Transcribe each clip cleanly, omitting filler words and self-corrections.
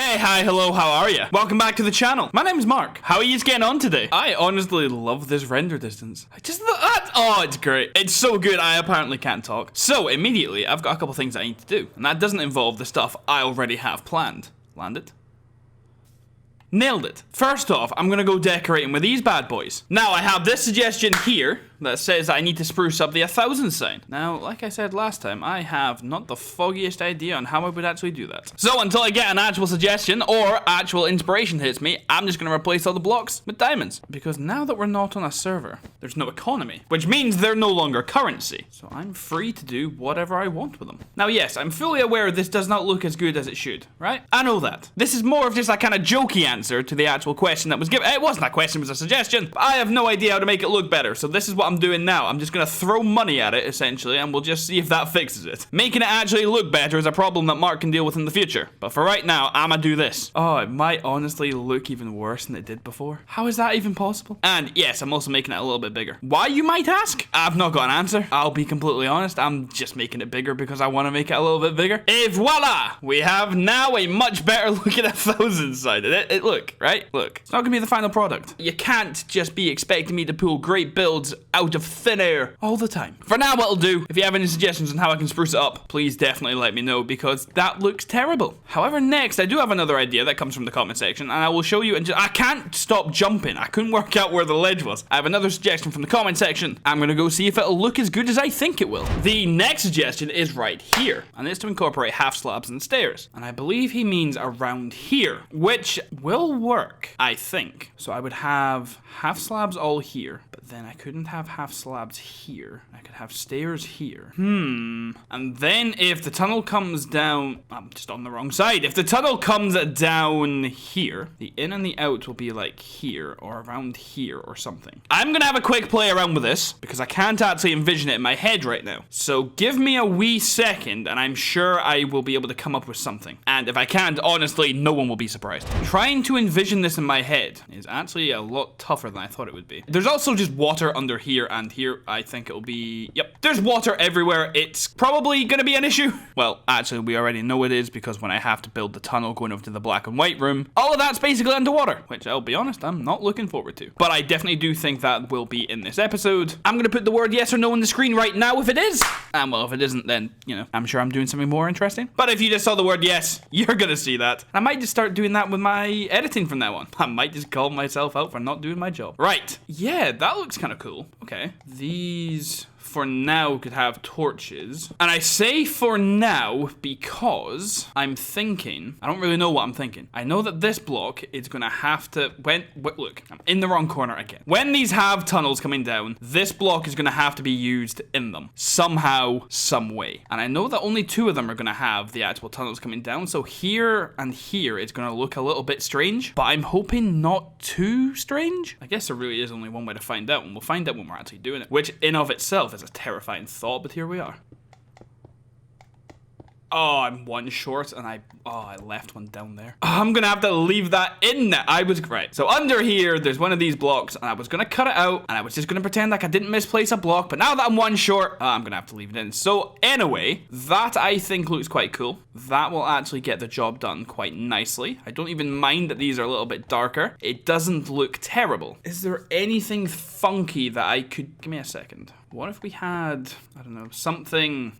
Hey, hi, hello, how are you? Welcome back to the channel. My name is Mark. How are you getting on today? I honestly love this render distance. Oh, it's great. It's so good, I apparently can't talk. So, immediately, I've got a couple things I need to do. And that doesn't involve the stuff I already have planned. Landed. Nailed it. First off, I'm gonna go decorating with these bad boys. Now, I have this suggestion here that says I need to spruce up the 1,000 sign. Now, like I said last time, I have not the foggiest idea on how I would actually do that. So until I get an actual suggestion or actual inspiration hits me, I'm just gonna replace all the blocks with diamonds. Because now that we're not on a server, there's no economy, which means they're no longer currency. So I'm free to do whatever I want with them. Now, yes, I'm fully aware this does not look as good as it should, right? I know that. This is more of just a kind of jokey answer to the actual question that was given. It wasn't a question, it was a suggestion. But I have no idea how to make it look better, so this is what I'm doing now. I'm just gonna throw money at it, essentially, and we'll just see if that fixes it. Making it actually look better is a problem that Mark can deal with in the future. But for right now, I'ma do this. Oh, it might honestly look even worse than it did before. How is that even possible? And yes, I'm also making it a little bit bigger. Why, you might ask? I've not got an answer. I'll be completely honest. I'm just making it bigger because I want to make it a little bit bigger. And voila! We have now a much better looking 1,000 side. Look, right? Look. It's not gonna be the final product. You can't just be expecting me to pull great builds out of thin air all the time. For now, what'll do, if you have any suggestions on how I can spruce it up, please definitely let me know because that looks terrible. However, next, I do have another idea that comes from the comment section and I will show you. I can't stop jumping. I couldn't work out where the ledge was. I have another suggestion from the comment section. I'm gonna go see if it'll look as good as I think it will. The next suggestion is right here, and it's to incorporate half slabs and stairs. And I believe he means around here, which will work, I think. So I would have half slabs all here, but then I couldn't have half slabs here. I could have stairs here. And then if the tunnel comes down, I'm just on the wrong side. If the tunnel comes down here, the in and the out will be like here or around here or something. I'm gonna have a quick play around with this because I can't actually envision it in my head right now. So give me a wee second and I'm sure I will be able to come up with something. And if I can't, honestly, no one will be surprised. Trying to envision this in my head is actually a lot tougher than I thought it would be. There's also just water under here and here. I think it'll be, yep. There's water everywhere. It's probably gonna be an issue. Well, actually, we already know it is because when I have to build the tunnel going over to the black and white room, all of that's basically underwater, which I'll be honest, I'm not looking forward to. But I definitely do think that will be in this episode. I'm gonna put the word yes or no on the screen right now if it is. And well, if it isn't, then, you know, I'm sure I'm doing something more interesting. But if you just saw the word yes, you're gonna see that. I might just start doing that with my editing from now on. I might just call myself out for not doing my job. Right. Yeah, that looks kind of cool. Okay. These for now could have torches. And I say for now because I'm thinking, I don't really know what I'm thinking. I know that this block is gonna have to, look, I'm in the wrong corner again. When these have tunnels coming down, this block is gonna have to be used in them. Somehow, some way. And I know that only 2 of them are gonna have the actual tunnels coming down. So here and here, it's gonna look a little bit strange, but I'm hoping not too strange. I guess there really is only one way to find out, and we'll find out when we're actually doing it, which in of itself is a terrifying thought, but here we are. Oh, I'm one short, and I left one down there. I'm gonna have to leave that in there. Right. So under here, there's one of these blocks, and I was gonna cut it out, and I was just gonna pretend like I didn't misplace a block, but now that I'm one short, I'm gonna have to leave it in. So anyway, that I think looks quite cool. That will actually get the job done quite nicely. I don't even mind that these are a little bit darker. It doesn't look terrible. Is there anything funky that I could... Give me a second. What if we had, I don't know, something...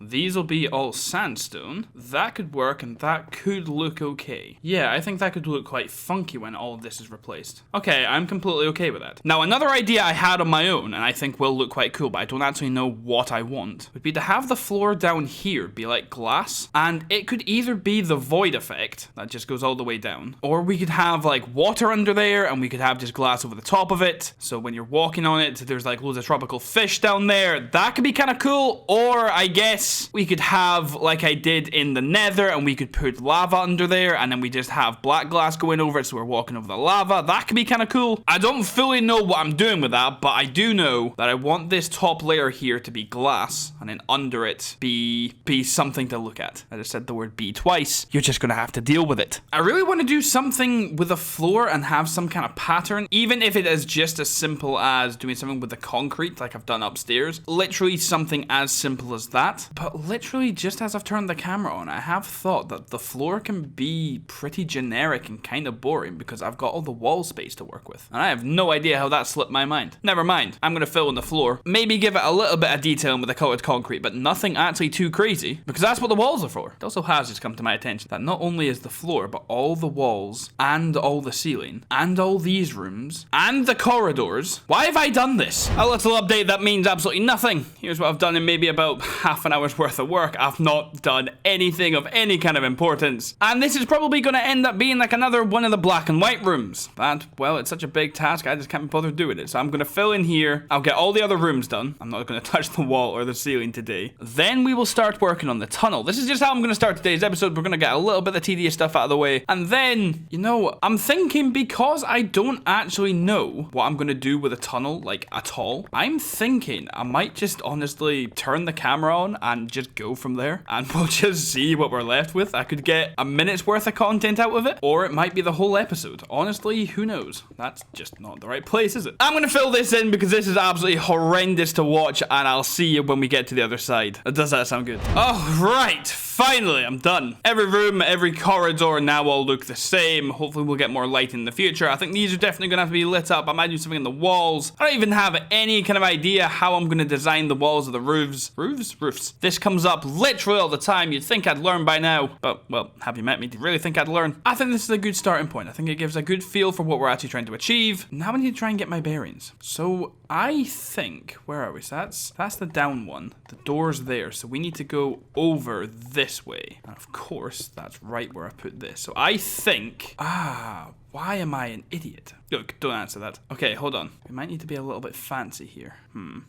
These will be all sandstone. That could work and that could look okay. Yeah, I think that could look quite funky when all of this is replaced. Okay, I'm completely okay with that. Now, another idea I had on my own, and I think will look quite cool, but I don't actually know what I want, would be to have the floor down here be like glass, and it could either be the void effect, that just goes all the way down, or we could have like water under there, and we could have just glass over the top of it, so when you're walking on it, there's like loads of tropical fish down there. That could be kind of cool, or I guess we could have, like I did in the nether, and we could put lava under there, and then we just have black glass going over it, so we're walking over the lava. That could be kind of cool. I don't fully know what I'm doing with that, but I do know that I want this top layer here to be glass, and then under it be something to look at. I just said the word be twice. You're just gonna have to deal with it. I really want to do something with the floor and have some kind of pattern, even if it is just as simple as doing something with the concrete like I've done upstairs. Literally something as simple as that. But literally, just as I've turned the camera on, I have thought that the floor can be pretty generic and kind of boring because I've got all the wall space to work with. And I have no idea how that slipped my mind. Never mind. I'm going to fill in the floor. Maybe give it a little bit of detail with the colored concrete, but nothing actually too crazy because that's what the walls are for. It also has just come to my attention that not only is the floor, but all the walls and all the ceiling and all these rooms and the corridors. Why have I done this? A little update that means absolutely nothing. Here's what I've done in maybe about half an hour's worth of work. I've not done anything of any kind of importance. And this is probably going to end up being like another one of the black and white rooms. And, well, it's such a big task, I just can't be bothered doing it. So I'm going to fill in here. I'll get all the other rooms done. I'm not going to touch the wall or the ceiling today. Then we will start working on the tunnel. This is just how I'm going to start today's episode. We're going to get a little bit of the tedious stuff out of the way. And then, you know, I'm thinking because I don't actually know what I'm going to do with a tunnel, like, at all, I'm thinking I might just honestly turn the camera on and just go from there. And we'll just see what we're left with. I could get a minute's worth of content out of it, or it might be the whole episode. Honestly, who knows? That's just not the right place, is it? I'm going to fill this in because this is absolutely horrendous to watch, and I'll see you when we get to the other side. Does that sound good? Oh, right. Finally, I'm done. Every room, every corridor now all look the same. Hopefully we'll get more light in the future. I think these are definitely going to have to be lit up. I might do something in the walls. I don't even have any kind of idea how I'm going to design the walls of the roofs. Roofs. This comes up literally all the time. You'd think I'd learn by now. But, well, have you met me? Do you really think I'd learn? I think this is a good starting point. I think it gives a good feel for what we're actually trying to achieve. Now I need to try and get my bearings. So I think, where are we? So that's the down one. The door's there. So we need to go over this way. And of course, that's right where I put this. So I think, why am I an idiot? Look, don't answer that. Okay, hold on. We might need to be a little bit fancy here.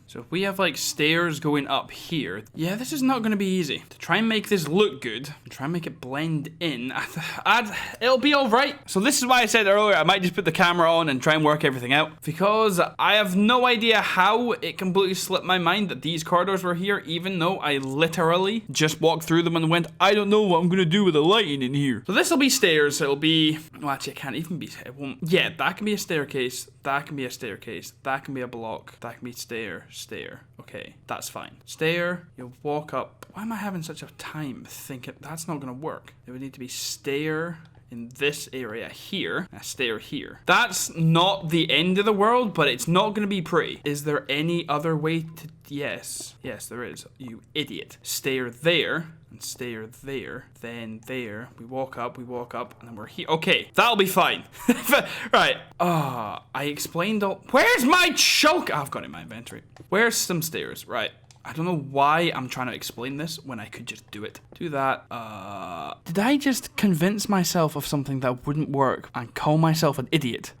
So if we have like stairs going up here, yeah, this is not going to be easy. To try and make this look good, try and make it blend in, it'll be all right. So this is why I said earlier, I might just put the camera on and try and work everything out because I have no idea how it completely slipped my mind that these corridors were here, even though I literally just walked through them and went, I don't know what I'm going to do with the lighting in here. So this will be stairs. It'll be, well, actually, it can't even be, it won't, yeah, that can be a staircase. That can be a staircase. That can be a block. That can be stair. Okay, that's fine. Stair, you'll walk up. Why am I having such a time thinking that's not going to work? It would need to be stair in this area here, a stair here. That's not the end of the world, but it's not going to be pretty. Is there any other way to... Yes, there is. You idiot. Stair there. And stair there, then there. We walk up, and then we're here. Okay, that'll be fine. Right. I explained all... Where's my choke? I've got it in my inventory. Where's some stairs? Right. I don't know why I'm trying to explain this when I could just do it. Do that. Did I just convince myself of something that wouldn't work and call myself an idiot?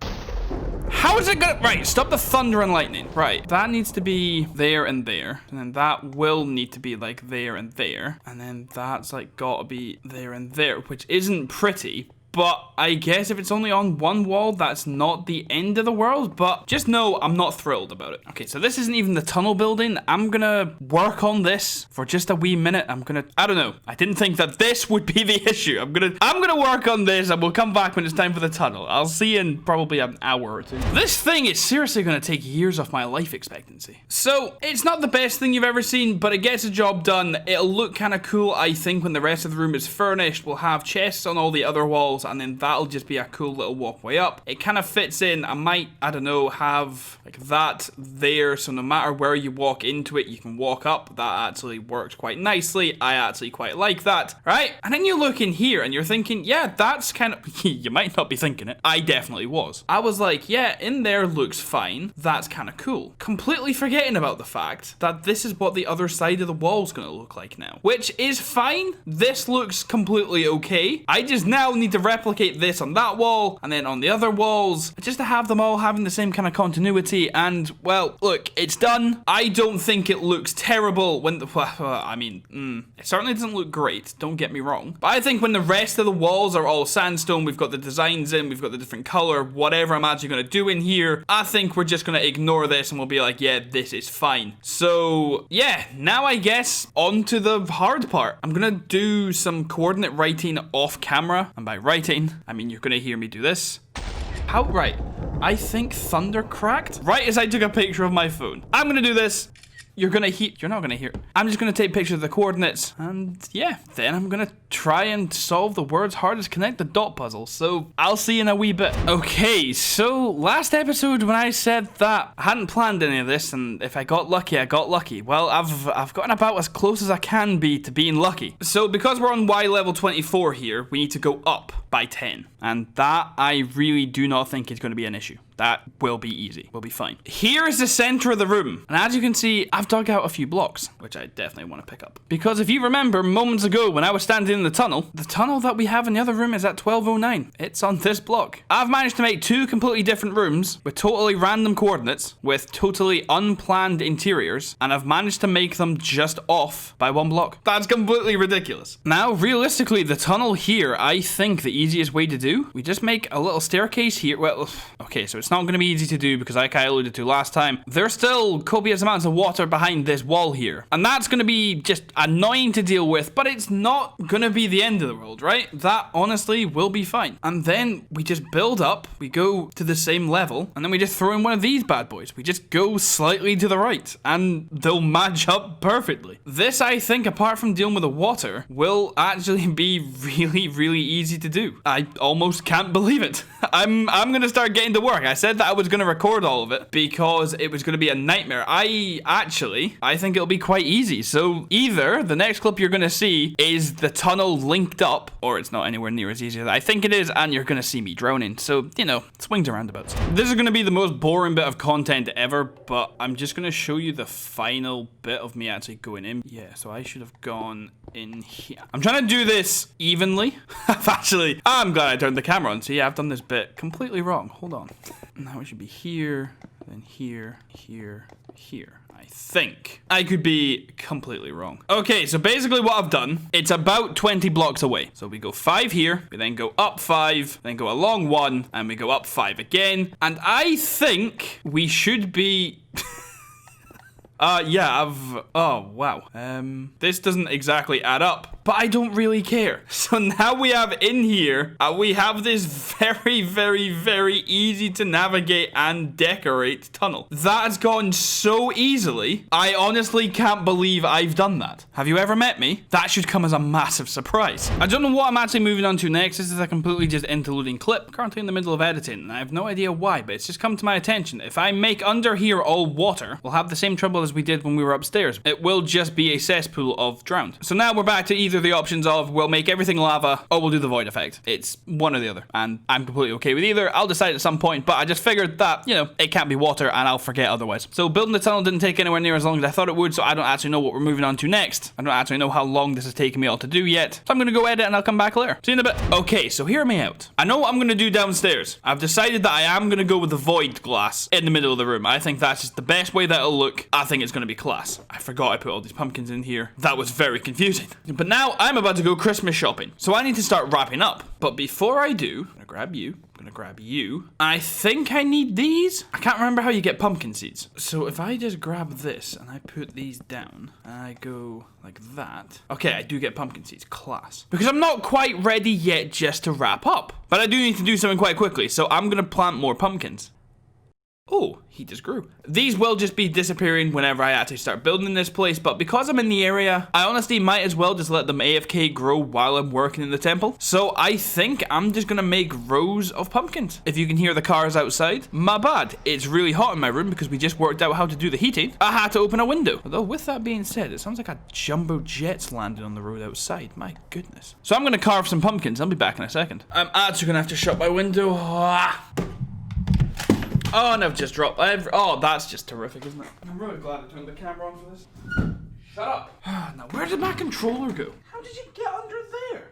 How is it gonna... Right, stop the thunder and lightning. Right, that needs to be there and there. And then that will need to be like there and there. And then that's like gotta be there and there, which isn't pretty. But I guess if it's only on one wall, that's not the end of the world. But just know I'm not thrilled about it. Okay, so this isn't even the tunnel building. I'm gonna work on this for just a wee minute. I don't know. I didn't think that this would be the issue. I'm gonna work on this and we'll come back when it's time for the tunnel. I'll see you in probably an hour or two. This thing is seriously gonna take years off my life expectancy. So it's not the best thing you've ever seen, but it gets the job done. It'll look kind of cool, I think, when the rest of the room is furnished. We'll have chests on all the other walls, and then that'll just be a cool little walkway up. It kind of fits in. I might, I don't know, have like that there, so no matter where you walk into it, you can walk up. That actually works quite nicely. I actually quite like that, right? And then you look in here and you're thinking, yeah, that's kind of... You might not be thinking it. I definitely was. I was like, yeah, in there looks fine. That's kind of cool. Completely forgetting about the fact that this is what the other side of the wall's gonna look like now, which is fine. This looks completely okay. I just now need to replicate this on that wall and then on the other walls just to have them all having the same kind of continuity. And well, look, it's done. I don't think it looks terrible when the it certainly doesn't look great, don't get me wrong, but I think when the rest of the walls are all sandstone, we've got the designs in, we've got the different color, whatever I'm actually going to do in here, I think we're just going to ignore this and we'll be like, yeah, this is fine. So yeah, now I guess on to the hard part. I'm going to do some coordinate writing off camera, and by writing I mean you're gonna hear me do this. How? Right. I think thunder cracked right as I took a picture of my phone. I'm gonna do this. You're not gonna hear. I'm just gonna take pictures of the coordinates, and yeah, then I'm gonna try and solve the world's hardest connect the dot puzzle. So I'll see you in a wee bit. Okay, so last episode when I said that I hadn't planned any of this, and if I got lucky, I got lucky. Well, I've gotten about as close as I can be to being lucky. So because we're on Y level 24 here, we need to go up by 10, and that I really do not think is going to be an issue. That will be easy. We'll be fine. Here is the center of the room. And as you can see, I've dug out a few blocks, which I definitely want to pick up. Because if you remember moments ago when I was standing in the tunnel that we have in the other room is at 1209. It's on this block. I've managed to make two completely different rooms with totally random coordinates, with totally unplanned interiors, and I've managed to make them just off by one block. That's completely ridiculous. Now, realistically, the tunnel here, I think the easiest way to do, we just make a little staircase here. Well, okay, so it's not going to be easy to do because like I alluded to last time, there's still copious amounts of water behind this wall here. And that's going to be just annoying to deal with, but it's not going to be the end of the world, right? That honestly will be fine. And then we just build up, we go to the same level, and then we just throw in one of these bad boys. We just go slightly to the right, and they'll match up perfectly. This, I think, apart from dealing with the water, will actually be really, really easy to do. I almost can't believe it. I'm going to start getting to work. I said that I was going to record all of it because it was going to be a nightmare. I think it'll be quite easy. So either the next clip you're going to see is the tunnel linked up, or it's not anywhere near as easy as I think it is, and you're going to see me drowning. So, you know, swings and roundabouts. This is going to be the most boring bit of content ever, but I'm just going to show you the final bit of me actually going in. Yeah, so I should have gone in here. I'm trying to do this evenly. I'm glad I turned the camera on. So yeah, I've done this bit completely wrong. Hold on. Now it should be here, then here, here, here. I think. I could be completely wrong. Okay, so basically what I've done, it's about 20 blocks away. So we go 5 here, we then go up 5, then go along 1, and we go up 5 again. And I think we should be... oh, wow. This doesn't exactly add up, but I don't really care. So now we have in here, we have this very, very, very easy to navigate and decorate tunnel. That's gone so easily. I honestly can't believe I've done that. Have you ever met me? That should come as a massive surprise. I don't know what I'm actually moving on to next. This is a completely just interluding clip. Currently in the middle of editing, and I have no idea why, but it's just come to my attention. If I make under here all water, we'll have the same trouble as we did when we were upstairs. It will just be a cesspool of drowned. So now we're back to either the options of we'll make everything lava or we'll do the void effect. It's one or the other, and I'm completely okay with either. I'll decide at some point, but I just figured that, you know, it can't be water and I'll forget otherwise. So building the tunnel didn't take anywhere near as long as I thought it would, so I don't actually know what we're moving on to next. I don't actually know how long this has taken me all to do yet. So I'm gonna go edit and I'll come back later. See you in a bit. Okay, so hear me out. I know what I'm gonna do downstairs. I've decided that I am gonna go with the void glass in the middle of the room. I think that's just the best way that it'll look. I think it's gonna be class. I forgot I put all these pumpkins in here. That was very confusing. But now I'm about to go Christmas shopping, so I need to start wrapping up. But before I do, I'm gonna grab you. I'm gonna grab you. I think I need these. I can't remember how you get pumpkin seeds. So if I just grab this and I put these down and I go like that. Okay, I do get pumpkin seeds. Class. Because I'm not quite ready yet just to wrap up. But I do need to do something quite quickly, so I'm gonna plant more pumpkins. Oh, he just grew. These will just be disappearing whenever I actually start building this place, but because I'm in the area, I honestly might as well just let them AFK grow while I'm working in the temple. So I think I'm just gonna make rows of pumpkins. If you can hear the cars outside, my bad. It's really hot in my room because we just worked out how to do the heating. I had to open a window. Although with that being said, it sounds like a jumbo jet's landed on the road outside. My goodness. So I'm gonna carve some pumpkins. I'll be back in a second. I'm actually gonna have to shut my window. Oh, and I've just dropped oh, that's just terrific, isn't it? I'm really glad I turned the camera on for this. Shut up. Now, where did my controller go? How did you get under there?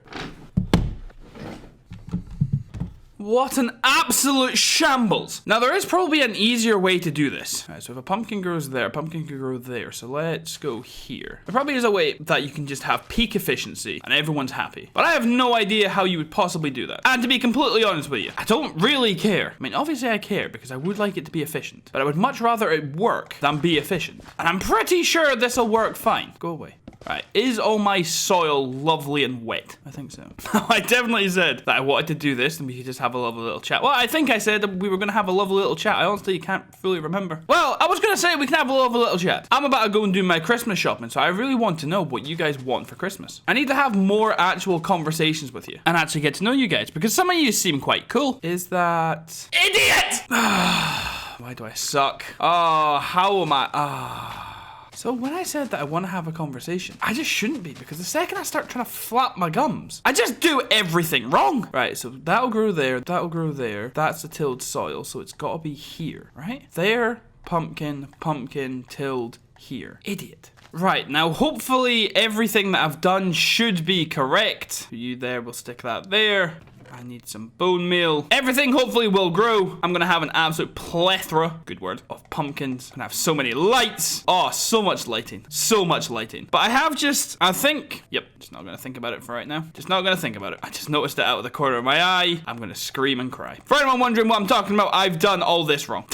What an absolute shambles. Now, there is probably an easier way to do this. All right, so if a pumpkin grows there, a pumpkin could grow there. So let's go here. There probably is a way that you can just have peak efficiency and everyone's happy. But I have no idea how you would possibly do that. And to be completely honest with you, I don't really care. I mean, obviously I care because I would like it to be efficient. But I would much rather it work than be efficient. And I'm pretty sure this will work fine. Go away. Right, is all my soil lovely and wet? I think so. I definitely said that I wanted to do this and we could just have a lovely little chat. Well, I think I said that we were going to have a lovely little chat. I honestly can't fully remember. Well, I was going to say we can have a lovely little chat. I'm about to go and do my Christmas shopping, so I really want to know what you guys want for Christmas. I need to have more actual conversations with you and actually get to know you guys, because some of you seem quite cool. Is that... Idiot! Why do I suck? Oh, how am I... So when I said that I want to have a conversation, I just shouldn't be, because the second I start trying to flap my gums, I just do everything wrong. Right, so that'll grow there, that'll grow there. That's the tilled soil, so it's got to be here, right? There, pumpkin, pumpkin, tilled here. Idiot. Right, now hopefully everything that I've done should be correct. You there, we'll stick that there. I need some bone meal. Everything hopefully will grow. I'm gonna have an absolute plethora, good word, of pumpkins. I'm gonna have so many lights. Oh, so much lighting. So much lighting. But I have just, I think, yep, just not gonna think about it for right now. Just not gonna think about it. I just noticed it out of the corner of my eye. I'm gonna scream and cry. For anyone wondering what I'm talking about, I've done all this wrong.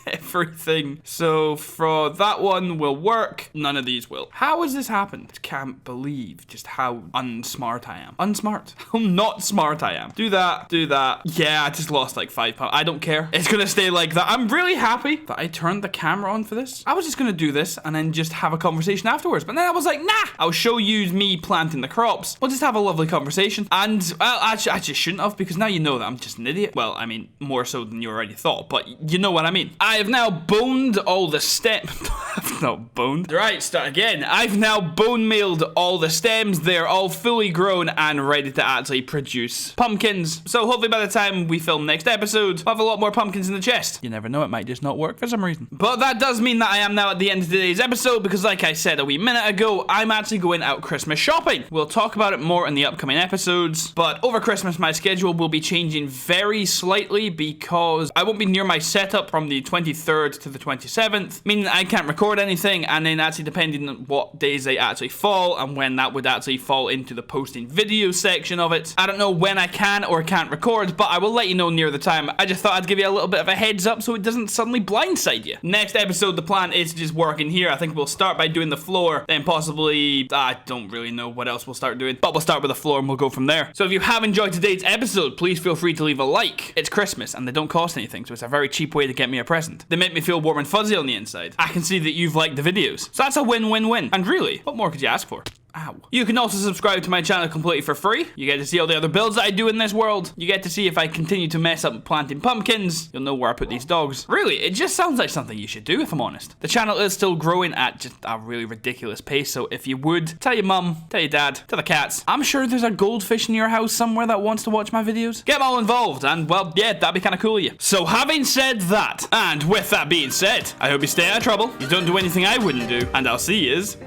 Everything. So for that one will work. None of these will. How has this happened? I can't believe just how unsmart I am. Unsmart. How not smart I am. Do that. Do that. Yeah, I just lost like 5 pounds. I don't care. It's gonna stay like that. I'm really happy that I turned the camera on for this. I was just gonna do this and then just have a conversation afterwards. But then I was like, nah. I'll show you me planting the crops. We'll just have a lovely conversation. And well, I just shouldn't have, because now you know that I'm just an idiot. Well, I mean, more so than you already thought, but you know what I mean. I have now boned all the stems. I've not boned. Right, start again. I've now bone mealed all the stems. They're all fully grown and ready to actually produce pumpkins. So hopefully by the time we film next episode, we'll have a lot more pumpkins in the chest. You never know, it might just not work for some reason. But that does mean that I am now at the end of today's episode, because like I said a wee minute ago, I'm actually going out Christmas shopping. We'll talk about it more in the upcoming episodes, but over Christmas my schedule will be changing very slightly, because I won't be near my setup from the 23rd to the 27th, meaning I can't record anything, and then actually depending on what days they actually fall and when that would actually fall into the posting video section of it. I don't know when I can or can't record, but I will let you know near the time. I just thought I'd give you a little bit of a heads up so it doesn't suddenly blindside you. Next episode, the plan is to just work in here. I think we'll start by doing the floor, then possibly, I don't really know what else we'll start doing, but we'll start with the floor and we'll go from there. So if you have enjoyed today's episode, please feel free to leave a like. It's Christmas and they don't cost anything, so it's a very cheap way to get me a present. They make me feel warm and fuzzy on the inside. I can see that you've liked the videos, so that's a win-win-win. And really, what more could you ask for? Ow. You can also subscribe to my channel completely for free. You get to see all the other builds that I do in this world. You get to see if I continue to mess up planting pumpkins. You'll know where I put these dogs. Really, it just sounds like something you should do, if I'm honest. The channel is still growing at just a really ridiculous pace, so if you would, tell your mum, tell your dad, tell the cats. I'm sure there's a goldfish in your house somewhere that wants to watch my videos. Get them all involved, and well, yeah, that'd be kind of cool of you. So having said that, and with that being said, I hope you stay out of trouble, you don't do anything I wouldn't do, and I'll see yous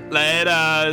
later.